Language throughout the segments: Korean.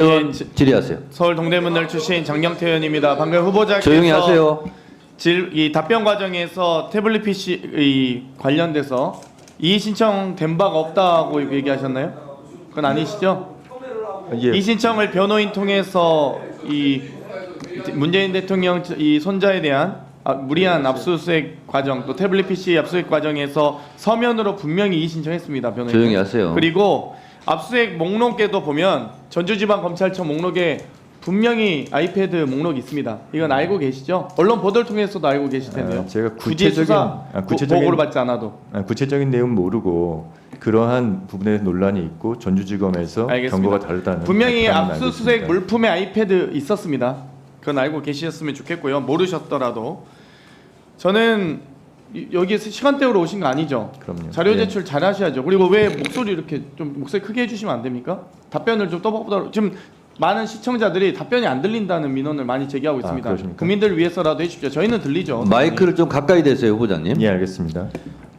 의원 질의하세요. 서울 동대문을 출신 장경태 의원입니다. 방금 후보자께서 조용히 하세요. 이 답변 과정에서 태블릿 PC 관련돼서 이의 신청된 바가 없다고 얘기하셨나요? 그건 아니시죠? 예. 이 신청을 변호인 통해서 이 문재인 대통령 이 손자에 대한 무리한 압수수색 과정 또 태블릿 PC 압수수색 과정에서 서면으로 분명히 이의 신청했습니다. 변호인. 조용히 하세요. 그리고 압수수색 목록에도 보면 전주지방검찰청 목록에 분명히 아이패드 목록이 있습니다. 이건 알고 계시죠? 언론 보도를 통해서도 알고 계실 텐데요. 제가 굳이 수사 보고를 받지 않아도. 구체적인 내용 모르고 그러한 부분에 논란이 있고 전주지검에서 알겠습니다. 경고가 다르다는 분명히 답변은 압수수색 알겠습니다. 물품에 아이패드 있었습니다. 그건 알고 계셨으면 좋겠고요. 모르셨더라도 저는 여기에서 시간대로 오신 거 아니죠? 그럼요. 자료 예. 제출 잘 하셔야죠. 그리고 왜 목소리 이렇게 좀 목소리 크게 해주시면 안 됩니까? 답변을 좀 떠보도록 지금 많은 시청자들이 답변이 안 들린다는 민원을 많이 제기하고 있습니다. 그러십니까? 국민들을 위해서라도 해주십시오. 저희는 들리죠. 마이크를 좀 가까이 대세요, 후보자님. 예, 알겠습니다.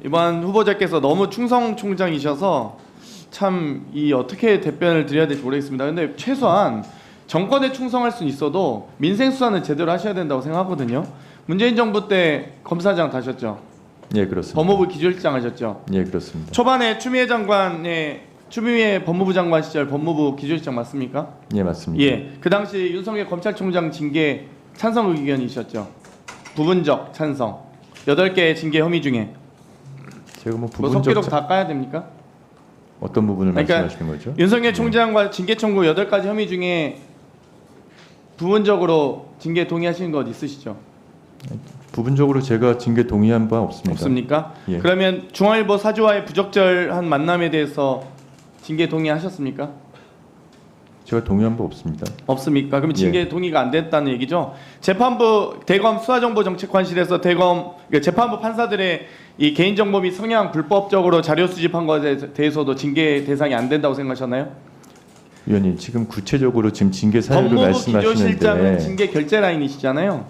이번 후보자께서 너무 충성 총장이셔서 참 이 어떻게 답변을 드려야 될지 모르겠습니다. 근데 최소한 정권에 충성할 수는 있어도 민생 수사는 제대로 하셔야 된다고 생각하거든요. 문재인 정부 때 검사장 다셨죠. 예, 그렇습니다. 법무부 기조실장 하셨죠. 예, 그렇습니다. 초반에 추미애 법무부 장관 시절 법무부 기조실장 맞습니까? 예, 맞습니다. 예. 그 당시 윤석열 검찰총장 징계 찬성 의견이셨죠. 부분적 찬성. 8개의 징계 혐의 중에 제가 뭐 뭐 부분적 속기록 다 까야 됩니까? 어떤 부분을 그러니까 말씀하시는 거죠? 윤석열 총장과 징계 청구 8가지 혐의 중에 부분적으로 징계 동의하시는 것 있으시죠? 부분적으로 제가 징계 동의한 바 없습니다. 없습니까? 예. 그러면 중앙일보 사주와의 부적절한 만남에 대해서 징계 동의하셨습니까? 제가 동의한 바 없습니다. 없습니까? 그럼 징계 동의가 안 됐다는 얘기죠. 재판부 대검 수사정보정책관실에서 그러니까 재판부 판사들의 이 개인정보 및 성향 불법적으로 자료 수집한 것에 대해서도 징계 대상이 안 된다고 생각하셨나요? 위원님, 지금 구체적으로 지금 징계 사유를 법무부 기조실장은 말씀하시는데 징계 결재 라인이시잖아요.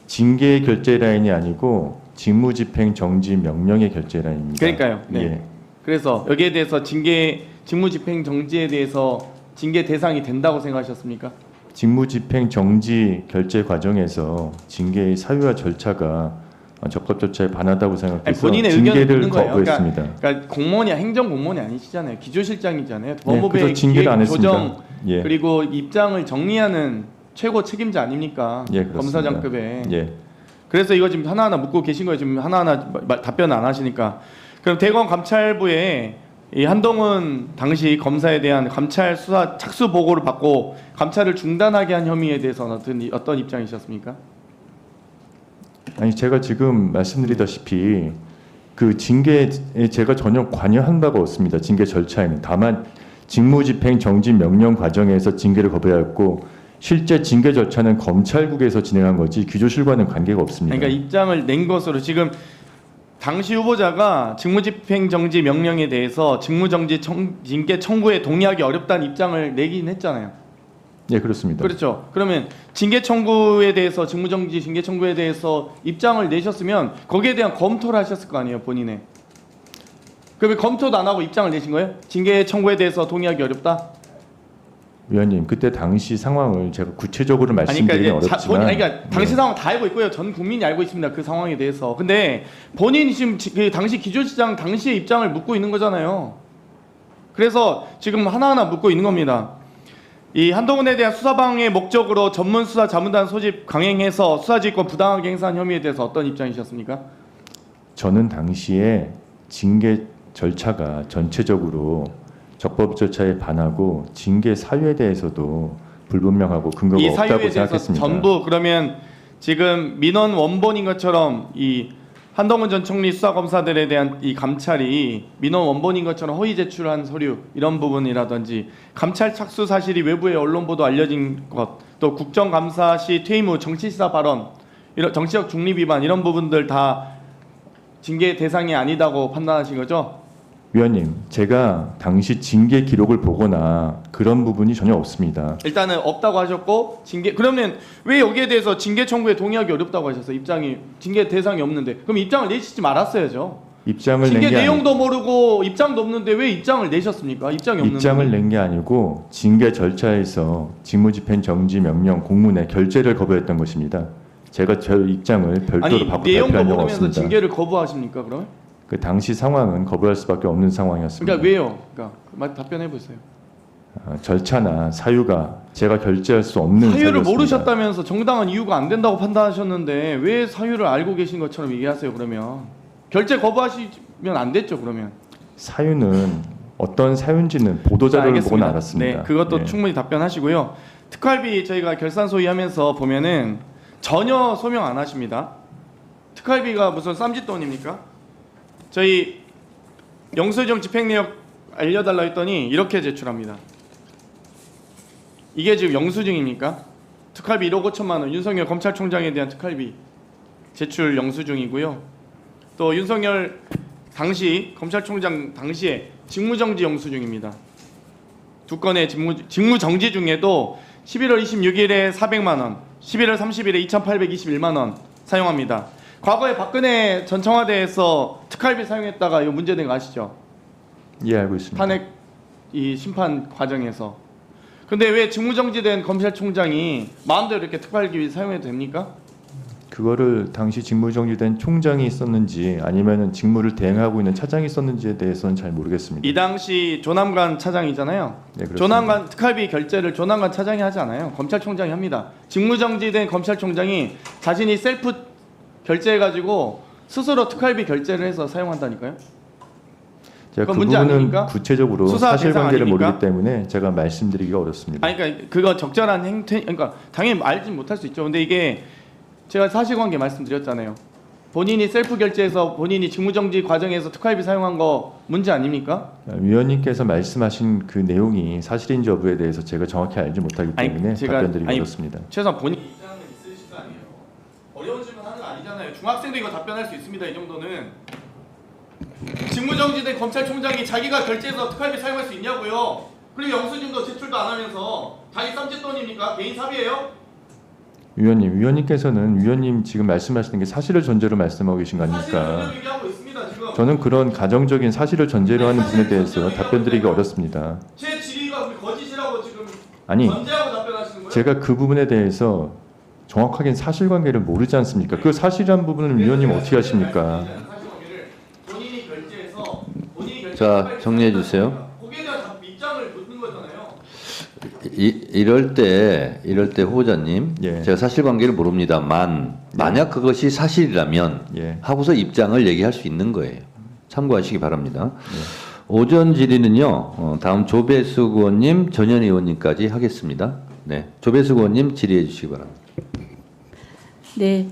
징계 결재 라인이 아니고 직무집행 정지 명령의 결재 라인입니다. 그러니까요. 네. 예. 그래서 여기에 대해서 직무집행 정지에 대해서 징계 대상이 된다고 생각하셨습니까? 직무집행 정지 결재 과정에서 징계의 사유와 절차가 적법조차에 반하다고 아니, 생각해서 본인의 의견을 징계를 묻는 거예요. 거부했습니다. 그러니까 공무원이 행정 공무원이 아니시잖아요. 기조실장이잖아요. 법무부의 그래서 징계를 안 기획, 했습니다. 조정 예. 그리고 입장을 정리하는 최고 책임자 아닙니까? 예, 그렇습니다. 검사장급에. 예. 그래서 이거 지금 하나하나 묻고 계신 거예요. 지금 하나하나 답변 안 하시니까. 그럼 대검 감찰부에 이 한동훈 당시 검사에 대한 감찰 수사 착수 보고를 받고 감찰을 중단하게 한 혐의에 대해서는 어떤 입장이셨습니까? 아니, 제가 지금 말씀드리다시피 그 징계에 제가 전혀 관여한 바가 없습니다. 징계 절차에는. 다만 직무집행 정지 명령 과정에서 징계를 거부하였고 실제 징계 절차는 검찰국에서 진행한 거지 규조실과는 관계가 없습니다. 그러니까 입장을 낸 것으로 지금 당시 후보자가 직무집행 정지 명령에 대해서 직무정지 징계 청구에 동의하기 어렵다는 입장을 내긴 했잖아요. 예, 그렇습니다. 그렇죠. 그러면 징계 청구에 대해서 직무정지 징계 청구에 대해서 입장을 내셨으면 거기에 대한 검토를 하셨을 거 아니에요, 본인의. 그러면 검토도 안 하고 입장을 내신 거예요? 징계 청구에 대해서 동의하기 어렵다? 위원님, 그때 당시 상황을 제가 구체적으로 말씀드리긴 어렵지만 그러니까 당시 예. 상황 다 알고 있고요. 전 국민이 알고 있습니다. 그 상황에 대해서. 근데 본인이 지금 그 당시 기조실장 당시의 입장을 묻고 있는 거잖아요. 그래서 지금 하나하나 묻고 있는 겁니다. 이 한동훈에 대한 수사방해 목적으로 전문 수사 자문단 소집 강행해서 수사지휘권 부당하게 행사한 혐의에 대해서 어떤 입장이셨습니까? 저는 당시에 징계 절차가 전체적으로 적법 절차에 반하고 징계 사유에 대해서도 불분명하고 근거가 이 없다고 사유에 대해서 생각했습니다. 전부 그러면 지금 민원 원본인 것처럼 이 한동훈 전 총리 수사검사들에 대한 이 감찰이 민원 원본인 것처럼 허위 제출한 서류 이런 부분이라든지 감찰 착수 사실이 외부의 언론 보도 알려진 것, 또 국정감사 시 퇴임 후 정치시사 발언, 이런 정치적 중립 위반 이런 부분들 다 징계 대상이 아니다고 판단하신 거죠? 위원님, 제가 당시 징계 기록을 보거나 그런 부분이 전혀 없습니다. 일단은 없다고 하셨고 그러면 왜 여기에 대해서 징계 청구에 동의하기 어렵다고 하셨어요? 입장이 징계 대상이 없는데 그럼 입장을 내시지 말았어야죠. 입장을 낸 징계 게 내용도 모르고 입장도 없는데 왜 입장을 내셨습니까? 입장이 없는데. 입장을 낸 게 아니고 징계 절차에서 직무집행 정지 명령 공문에 결재를 거부했던 것입니다. 제가 저 입장을 별도로 아니 바꿔 내용도 발표한 적 모르면서 없습니다. 징계를 거부하십니까? 그러면? 그 당시 상황은 거부할 수밖에 없는 상황이었습니다. 그러니까 왜요? 그러니까 답변해 보세요. 절차나 사유가 제가 결재할 수 없는 사유를 사유였습니다. 모르셨다면서 정당한 이유가 안 된다고 판단하셨는데 왜 사유를 알고 계신 것처럼 얘기하세요? 그러면 결재 거부하시면 안 됐죠? 그러면. 사유는 어떤 사유인지는 보도자료를 보고 알았습니다. 네, 그것도 예. 충분히 답변하시고요. 특활비 저희가 결산 소위하면서 보면은 전혀 소명 안 하십니다. 특활비가 무슨 쌈짓돈입니까? 저희 영수증 집행 내역 알려달라 했더니 이렇게 제출합니다. 이게 지금 영수증입니까? 특활비 1억 5천만 원 윤석열 검찰총장에 대한 특활비 제출 영수증이고요. 또 윤석열 당시 검찰총장 당시에 직무정지 영수증입니다. 두 건의 직무정지 중에도 11월 26일에 400만 원, 11월 30일에 2,821만 원 사용합니다. 과거에 박근혜 전 청와대에서 특활비 사용했다가 이거 문제된 거 아시죠? 예, 알고 있습니다. 탄핵 이 심판 과정에서. 근데 왜 직무정지된 검찰총장이 마음대로 이렇게 특활비 사용해도 됩니까? 그거를 당시 직무정지된 총장이 있었는지 아니면은 직무를 대행하고 있는 차장이 있었는지에 대해서는 잘 모르겠습니다. 이 당시 조남관 차장이잖아요. 네, 그렇습니다. 조남관 특활비 결제를 조남관 차장이 하지 않아요. 검찰총장이 합니다. 직무정지된 검찰총장이 자신이 셀프 결제해가지고 스스로 특활비 결제를 해서 사용한다니까요. 제가 그 그건 문제 부분은 아닙니까? 구체적으로 수사 사실관계를 대상 아닙니까? 모르기 때문에 제가 말씀드리기가 어렵습니다. 아니 그러니까 그거 적절한 행태, 그러니까 당연히 알지 못할 수 있죠. 근데 이게 제가 사실관계 말씀드렸잖아요. 본인이 셀프 결제해서 본인이 직무정지 과정에서 특활비 사용한 거 문제 아닙니까? 위원님께서 말씀하신 그 내용이 사실인지 여부에 대해서 제가 정확히 알지 못하기 때문에 답변드리기 어렵습니다. 최소한 본인 입장은 있으실 거 아니에요. 어려운 질문 하는 거 아니잖아요. 중학생도 이거 답변할 수 있습니다. 이 정도는. 직무정지된 검찰총장이 자기가 결제해서 특활비 사용할 수 있냐고요. 그리고 영수증도 제출도 안 하면서 자기 쌈짓돈입니까? 개인 사비예요? 위원님께서는 위원님 지금 말씀하시는 게 사실을 전제로 말씀하고 계신 거 사실을 아닙니까? 전제로 얘기하고 있습니다. 지금. 저는 그런 가정적인 사실을 전제로 하는 부분에 대해서 답변드리기 어렵습니다. 제 질의가 거짓이라고 지금 아니, 전제하고 답변하시는 거예요? 제가 그 부분에 대해서 정확하게 사실관계를 모르지 않습니까? 그 사실이란 부분을 위원님 어떻게 하십니까? 사실관계를 본인이 결제해서 본인이 결제. 자, 정리해 주세요. 거기에 대한 입장을 묻는 거잖아요. 이럴 때 후보자님, 예. 제가 사실관계를 모릅니다만 만약 그것이 사실이라면 예. 하고서 입장을 얘기할 수 있는 거예요. 참고하시기 바랍니다. 오전 질의는요, 다음 조배숙 의원님, 전현 의원님까지 하겠습니다. 네, 조배숙 의원님 질의해 주시기 바랍니다. 네,